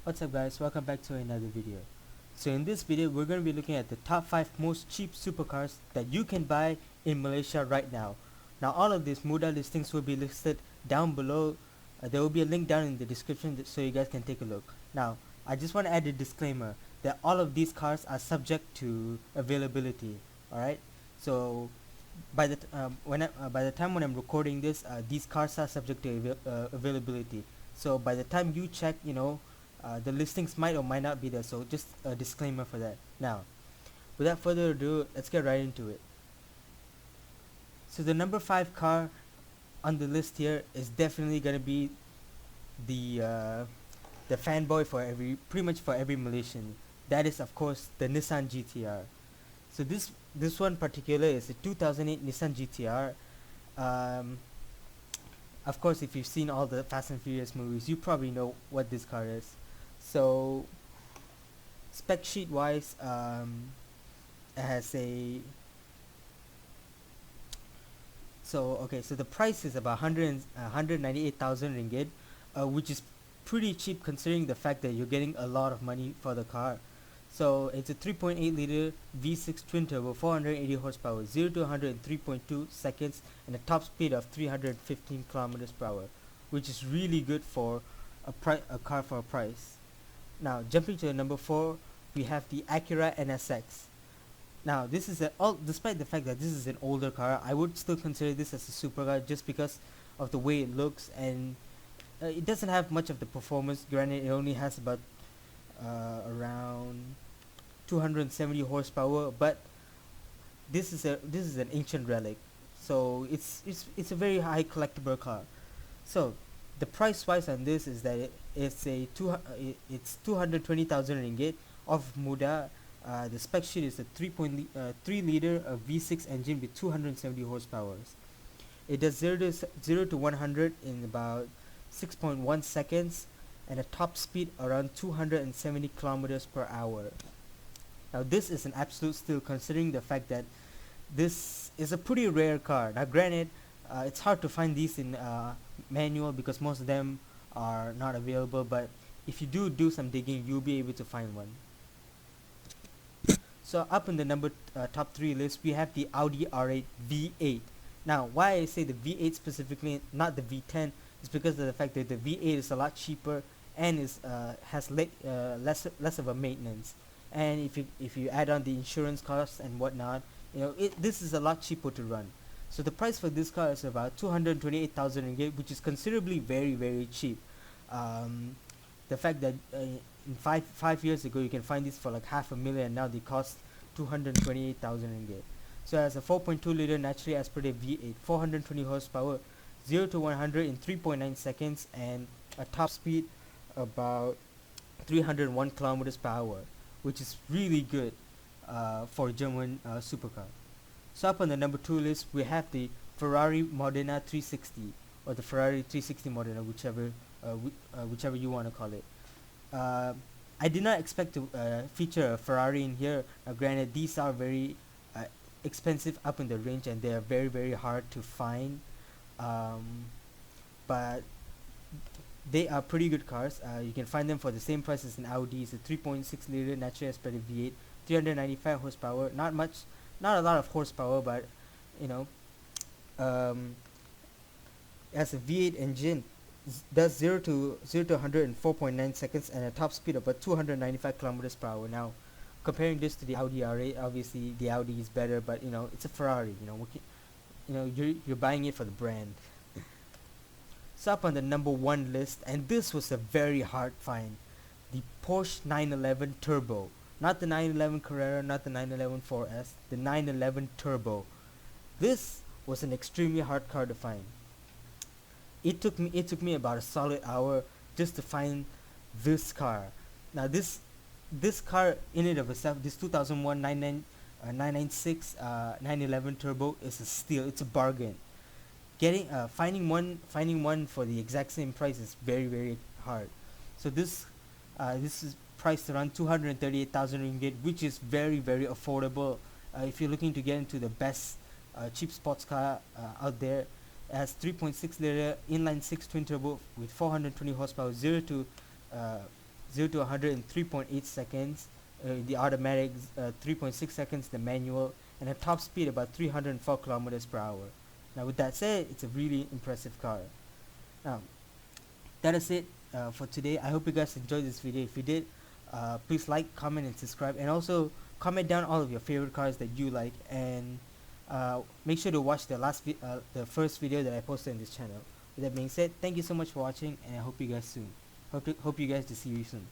What's up guys, welcome back to another video. So in this video we're going to be looking at the top 5 most cheap supercars that you can buy in Malaysia right now. Now all of these Muda listings will be listed down below. There will be a link down in the description so you guys can take a look. Now I just want to add a disclaimer that all of these cars are subject to availability. Alright, so by the time when I'm recording this, these cars are subject to availability. So by the time you check, the listings might or might not be there. So just a disclaimer for that. Now, without further ado, let's get right into it. So the number 5 car on the list here is definitely gonna be the fanboy for pretty much for every Malaysian. That is of course the Nissan GTR. So this one particular is a 2008 Nissan GTR. Um, of course, if you've seen all the Fast and Furious movies, you probably know what this car is. So spec sheet wise, it has a so the price is about 198,000 ringgit, which is pretty cheap considering the fact that you're getting a lot of money for the car. So it's a 3.8 liter V6 twin turbo, 480 horsepower, 0 to 100 in 3.2 seconds, and a top speed of 315 kilometers per hour, which is really good for a car for a price. Now jumping to the number 4, we have the Acura NSX. Now this is despite the fact that this is an older car, I would still consider this as a supercar just because of the way it looks, and it doesn't have much of the performance. Granted, it only has about around 270 horsepower, but this is an ancient relic, so it's a very high collectible car. So the price wise on this is that it's 220,000 ringgit of Muda. The spec sheet is a 3 liter V6 engine with 270 horsepower. It does 0 to 100 in about 6.1 seconds, and a top speed around 270 kilometers per hour. Now this is an absolute steal considering the fact that this is a pretty rare car. Now granted, it's hard to find these in manual because most of them are not available, but if you do some digging, you'll be able to find one. So up in the top 3 list, we have the Audi R8 V8. Now why I say the V8 specifically, not the V10, is because of the fact that the V8 is a lot cheaper and has less of a maintenance. And if you add on the insurance costs and whatnot, this is a lot cheaper to run. So the price for this car is about 228,000 ringgit, which is considerably very cheap. The fact that in five years ago you can find this for like $500,000, and now they cost 228,000 ringgit. So it has a 4.2 liter naturally aspirated V8, 420 horsepower, 0 to 100 in 3.9 seconds, and a top speed about 301 kilometers per hour, which is really good for a German supercar. So up on the number 2 list, we have the Ferrari Modena 360, or the Ferrari 360 Modena, whichever you want to call it. I did not expect to feature a Ferrari in here. Granted, these are very expensive up in the range, and they are very hard to find. But they are pretty good cars. You can find them for the same price as an Audi. It's a 3.6 liter naturally aspirated V8, 395 horsepower. Not a lot of horsepower, but it has a V8 engine. Does 0 to 100 in 4.9 seconds, and a top speed of about 295 kilometers per hour. Now, comparing this to the Audi R8, obviously the Audi is better, but it's a Ferrari. You're buying it for the brand. So up on the number 1 list, and this was a very hard find, the Porsche 911 Turbo. Not the 911 Carrera, not the 911 4S, the 911 Turbo. This was an extremely hard car to find. It took me about a solid hour just to find this car. Now this car in and of itself, this 2001 996 911 Turbo, is a steal. It's a bargain. Finding one for the exact same price is very hard. So this is priced around 238,000 ringgit, which is very affordable if you're looking to get into the best cheap sports car out there. It has 3.6 liter inline 6 twin turbo with 420 horsepower, 0 0 to 100 in 3.8 seconds, the automatic 3.6 seconds, the manual, and a top speed about 304 kilometers per hour. Now with that said, it's a really impressive car. Now that is it for today. I hope you guys enjoyed this video. If you did, please like, comment, and subscribe, and also comment down all of your favorite cars that you like, and make sure to watch the first video that I posted in this channel. With that being said, thank you so much for watching, and I hope you guys to see you soon.